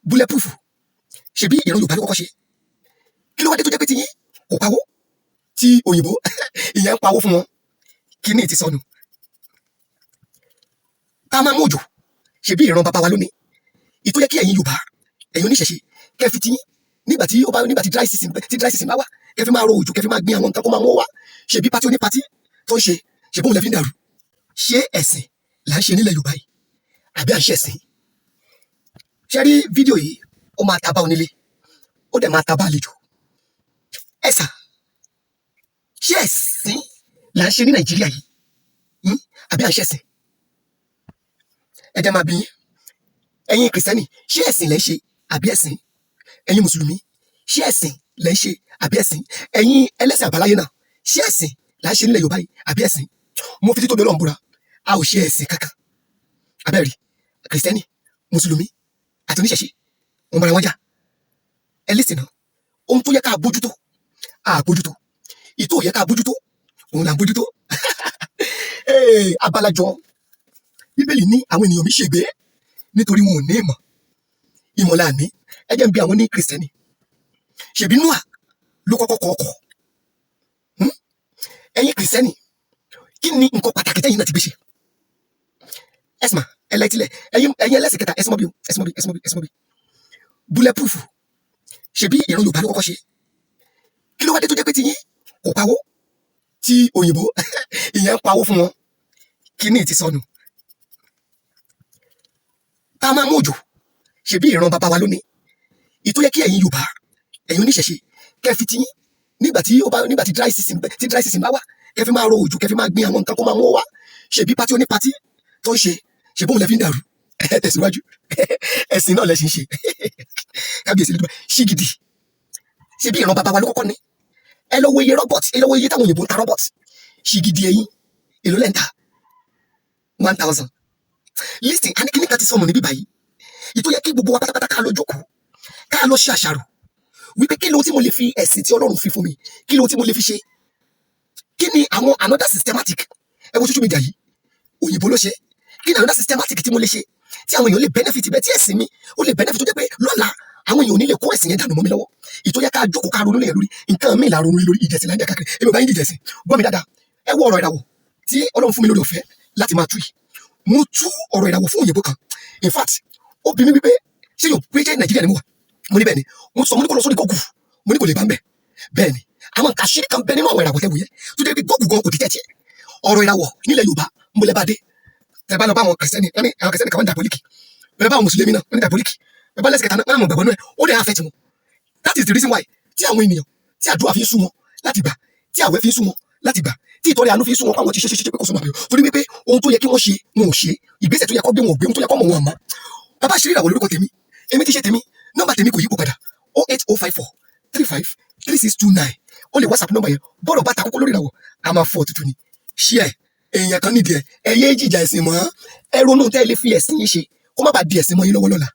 bulletproof ṣebí ìran Yorùbá ló kọ́kọ́ ṣe kí ló wá dé tó jẹ́ pé ti yín kò pawó tí òyìnbó ìyẹn ń pawó fún wọn kí ní ti sọnù tá a máa mú òjò ṣebí ìran bàbá wa lónìí ìtó yẹ kí ẹ̀yin Yorùbá ẹ̀yin oníṣẹ̀ṣe kẹ́ fi ti yín nígbà tí dry season bá wà kẹ́ fi máa ro òjò kẹ́ fi máa gbin àwọn nǹkan kó máa mú wá ṣebí pátí oní pátí tó ń ṣe ṣebí òun lẹ fi ń dàrú ṣé ẹ̀sìn là ń ṣe nílẹ̀ Yorùbá yìí àbí à ń ṣẹ̀sìn ṣe rí fídíò yìí ó máa ta bá onílé ó dẹ̀ máa ta bá àlejò ẹ̀sà ṣé ẹ̀sìn là ń ṣe ní Nàìjíríà yìí àbí à ń ṣẹ̀sìn ẹ jẹ́ máa bí ẹ̀yin kìrìsìtẹ́nì ṣé ẹ̀sìn lẹ́ ń ṣe àbí ẹ̀sìn ẹ̀yin mùsùlùmí ṣé ẹ̀sìn lẹ́ ń ṣe àbí ẹ̀sìn ẹ̀yin ẹlẹ́sìn àbáláyé náà ṣé ẹ̀sìn là ń ṣe nílẹ̀ Yorùbá yìí àbí ẹ̀sìn mo fi títóbi Ọlọ́run búra a ò ṣe ẹ̀sìn kankan abẹ́rẹ́ kìrìsìtẹ́nì mùsùlùmí àti oníṣẹ̀ṣe wọn bára wọn jà ẹ lẹ́sìn náà ohun tó yẹ ká bójútó àbójútó ìtò yẹ ká bójútó òun là ń bójútó abalajọ Bíbélì ní àwọn ènìyàn mi ṣègbé nítorí wọn ò ní ìmọ̀lá ní ẹ jẹ́ ń bi àwọn ní kìrìsìtẹ́nì ṣèbí Nóà ló kọ́kọ́ kọ ọkọ̀ ẹ̀yin kìrìsìtẹ́nì kí ni nǹkan pàtàkì tẹ́yin náà ti gbé ṣe ẹ̀sìmà ẹlẹ́tìlẹ̀ ẹ̀yin ẹlẹ́sìn kẹta ẹ̀sìmọ́ bí bulletproof ṣebí ìran Yorùbá ló kọ́kọ́ ṣe kí ló wá dé tó jẹ́ pé ti yín kò pawó tí òyìnbó ìyẹn ń pawó fún wọn kí ní ti sọnù tá a máa mú òjò ṣebí ìran bàbá wa lónìí ìtó yẹ kí ẹ̀yin Yorùbá ẹ̀yin oníṣẹ̀ṣe kẹ́ fi ti yín nígbà tí dry season bá wà kẹ́ fi máa ro òjò kẹ́ fi máa gbin àwọn nǹkan kó máa mú wá ṣebí pátí oní pátí tó ń ṣe ṣebí òun lẹ fi ń dàrú tẹ̀síwájú ẹ̀sìn náà lẹ ṣe ń ṣe kábíyèsí lódùbà ṣígidì ṣebí ìran bàbá wa ló kọ́kọ́ ní ẹ lọ wo iye robot ẹ lọ wo iye táwọn òyìnbó ń ta robot ṣígidì ẹ̀yin èló lẹ́ ń ta 1000 listen a ní kíní kan ti sọnù níbí báyìí ìtó yẹ kí gbogbo wa pátápátá ká lọ jókòó ká lọ ṣe àṣàrò wípé kí lóhun tí mo lè fi ẹ̀sìn tí Ọlọ́run fi fún mi kí lóhun tí mo lè fi ṣe kí ni àwọn another systematic ẹ wo social media yìí òyìnbó ló ṣe kí ni another systematic tí mo lè ṣe tí àwọn èèyàn lè benefit bẹ́ẹ̀ tí ẹ̀sìn mi ó lè benefit tó jẹ́ pé lọ́la àwọn èèyàn ò ní lè kó ẹ̀sìn yẹn dànù mọ́ mi lọ́wọ́ ìtó yẹ ká jókòó ká ronú lẹ́yìn lórí nǹkan mi là ronú lórí ìjẹ̀sìn láńjà káàkiri èmi ò bá yín dìjẹ̀sìn gbọ́ mi dáadáa ẹ wo ọ̀rọ̀ ìràwọ̀ tí Ọlọ́run fún mi lórí ọ̀fẹ́ láti máa tú yìí mo tú ọ̀rọ̀ ìràwọ̀ fún òyìnbó kan in fact ó bi mí wípé ṣé yóò pé jẹ́ Nàìjíríà ni mo wà mo ní bẹ́ẹ̀ ni mo sọ mo ní kó lọ sórí Google mo ní kò lè bá ń bẹ̀ bẹ́ẹ̀ ni àwọn àṣírí kan bẹ nínú àwọn ìràwọ̀ tẹ́wò yẹ tó jẹ́ pé Google gan kò ti tẹ́tẹ́ ọ̀rọ̀ ìràwọ̀ nílẹ̀ Yorùbá mo lẹ́ bá dé tẹ́ bá lọ bá àwọn kìrìsìtẹ́nì kan wọ́n dàbọ̀lìkì bẹ́ẹ̀ bá àwọn mùsùlùmí náà wọ́n ní dàbọ̀lìkì bẹ́ẹ̀ bá lẹ́sìn kẹta náà wọ́n gbàgbọ́ náà ó dẹ̀ affect wọn that is the reason why tí àwọn ènìyàn tí àdúrà fi ń sú wọn láti gbà tí àwẹ̀ fi ń sú wọn láti gbà tí ìtọ́rẹ àánú fi ń sú wọn káwọn ti ṣe pé kò sọ màbẹ̀yọ torí wípé ohun tó yẹ kí wọ́n ṣe wọn ò ṣe ìgbésẹ̀ tó yẹ kó gbé wọn ò gbé ohun tó yẹ kó mọ̀ wọn àmọ́ bàbá àṣírí ìràwọ̀ lórúkọ tèmi èmi ti ṣe tèmi nọ́mbà tèmi kò yípo padà 08054 35 3629 ó lè WhatsApp nọ́mbà yẹn bọ́ọ̀rọ̀ bá ta kókó lórí ìràwọ̀ a máa fọ́ tuntun ni ṣí ẹ̀ èèyàn kan nídìí ẹ̀ ẹ yé jìjà ẹ̀sìn mọ́ ẹ ronú tẹ́ ẹ lè fi ẹ̀sìn yín ṣe kó má bàa di ẹ̀sìn mọ́ yín lọ́wọ́ lọ́la.